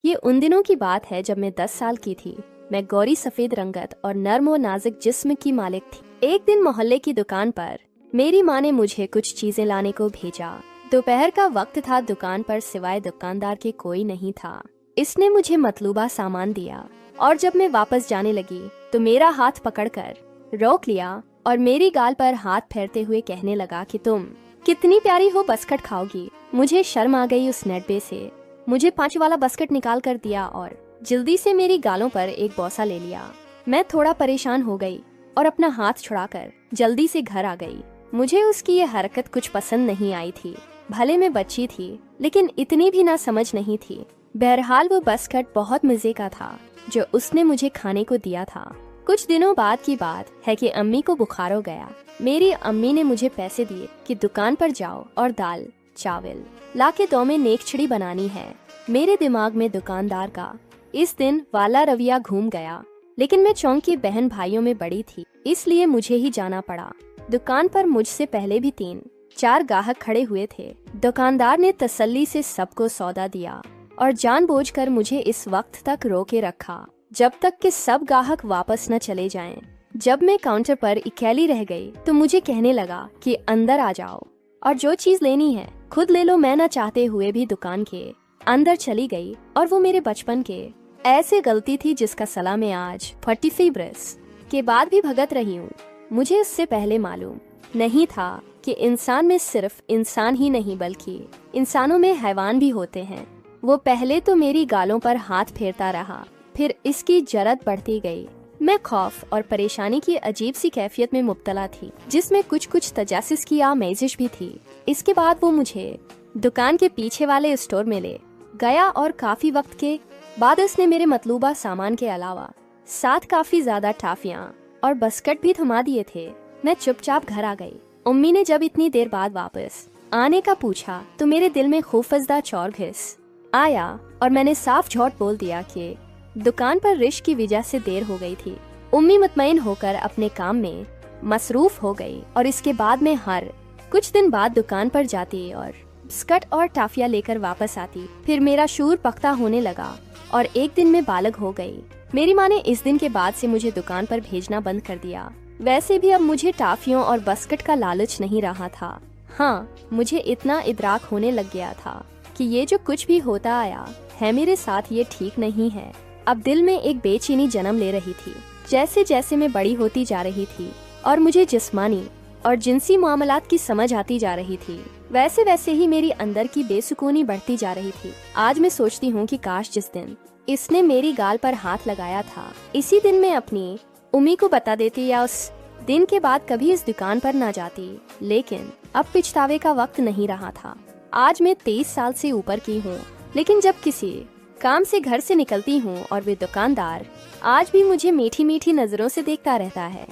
ये उन दिनों की बात है जब मैं 10 साल की थी। मैं गौरी सफेद रंगत और नर्म और नाजुक जिस्म की मालिक थी। एक दिन मोहल्ले की दुकान पर मेरी माँ ने मुझे कुछ चीजें लाने को भेजा। दोपहर का वक्त था, दुकान पर सिवाय दुकानदार के कोई नहीं था। इसने मुझे मतलूबा सामान दिया और जब मैं वापस जाने लगी तो मेरा हाथ पकड़कर रोक लिया और मेरी गाल पर हाथ फेरते हुए कहने लगा कि तुम कितनी प्यारी हो, बस्कट खाओगी। मुझे शर्म आ गई उस नडबे से। मुझे 5 वाला बस्कट निकाल कर दिया और जल्दी से मेरी गालों पर एक बौसा ले लिया। मैं थोड़ा परेशान हो गई और अपना हाथ छुड़ाकर जल्दी से घर आ गई। मुझे उसकी ये हरकत कुछ पसंद नहीं आई थी। भले मैं बच्ची थी लेकिन इतनी भी ना समझ नहीं थी। बहरहाल वो बस्कट बहुत मजे का था जो उसने मुझे खाने को दिया था। कुछ दिनों बाद की बात है कि अम्मी को बुखार हो गया। मेरी अम्मी ने मुझे पैसे दिए कि दुकान पर जाओ और दाल चावल लाके दो में नेकचड़ी बनानी है। मेरे दिमाग में दुकानदार का इस दिन वाला रवैया घूम गया, लेकिन मैं चौंकी बहन भाइयों में बड़ी थी, इसलिए मुझे ही जाना पड़ा। दुकान पर मुझसे पहले भी 3-4 ग्राहक खड़े हुए थे। दुकानदार ने तसल्ली से सबको सौदा दिया और जानबूझकर मुझे इस वक्त तक रोके रखा जब तक कि सब ग्राहक वापस न चले जाएं। जब मैं काउंटर पर अकेली रह गई तो मुझे कहने लगा कि अंदर आ जाओ और जो चीज लेनी है खुद ले लो। मैं न चाहते हुए भी दुकान के अंदर चली गई और वो मेरे बचपन के ऐसे गलती थी जिसका सला मैं आज 43 बरस के बाद भी भगत रही हूँ। मुझे इससे पहले मालूम नहीं था कि इंसान में सिर्फ इंसान ही नहीं बल्कि इंसानों में हैवान भी होते हैं। वो पहले तो मेरी गालों पर हाथ फेरता रहा, फिर इसकी जरत बढ़ती गई। मैं खौफ और परेशानी की अजीब सी कैफियत में मुब्तला थी जिसमें कुछ तजासिस की आमेजिश भी थी। इसके बाद वो मुझे दुकान के पीछे वाले स्टोर में ले गया और काफी वक्त के बाद उसने मेरे मतलूबा सामान के अलावा साथ काफी ज्यादा टाफियां और बस्कट भी थमा दिए थे। मैं चुपचाप घर आ गई। उम्मी ने जब इतनी देर बाद वापस आने का पूछा तो मेरे दिल में खौफजदा चौर घिस आया और मैंने साफ झूठ बोल दिया कि दुकान पर रिश की वजह से देर हो गई थी। उम्मी मुतमईन होकर अपने काम में मसरूफ हो गई और इसके बाद मैं हर कुछ दिन बाद दुकान पर जाती और बिस्कट और टाफिया लेकर वापस आती। फिर मेरा शूर पख्ता होने लगा और एक दिन में बालग हो गई। मेरी माँ ने इस दिन के बाद से मुझे दुकान पर भेजना बंद कर दिया। वैसे भी अब मुझे टाफियों और बस्कट का लालच नहीं रहा था। हाँ, मुझे इतना इदराक होने लग गया था कि ये जो कुछ भी होता आया है मेरे साथ, ये ठीक नहीं है। अब दिल में एक बेचैनी जन्म ले रही थी। जैसे जैसे मैं बड़ी होती जा रही थी और मुझे जिस्मानी और जिनसी मामलात की समझ आती जा रही थी, वैसे वैसे ही मेरी अंदर की बेसुकूनी बढ़ती जा रही थी। आज मैं सोचती हूँ कि काश जिस दिन इसने मेरी गाल पर हाथ लगाया था, इसी दिन मैं अपनी उम्मी को बता देती या उस दिन के बाद कभी इस दुकान पर ना जाती। लेकिन अब पिछतावे का वक्त नहीं रहा था। आज मैं 23 साल से ऊपर की हूँ, लेकिन जब किसी काम से घर से निकलती हूँ और वे दुकानदार आज भी मुझे मीठी मीठी नजरों से देखता रहता है।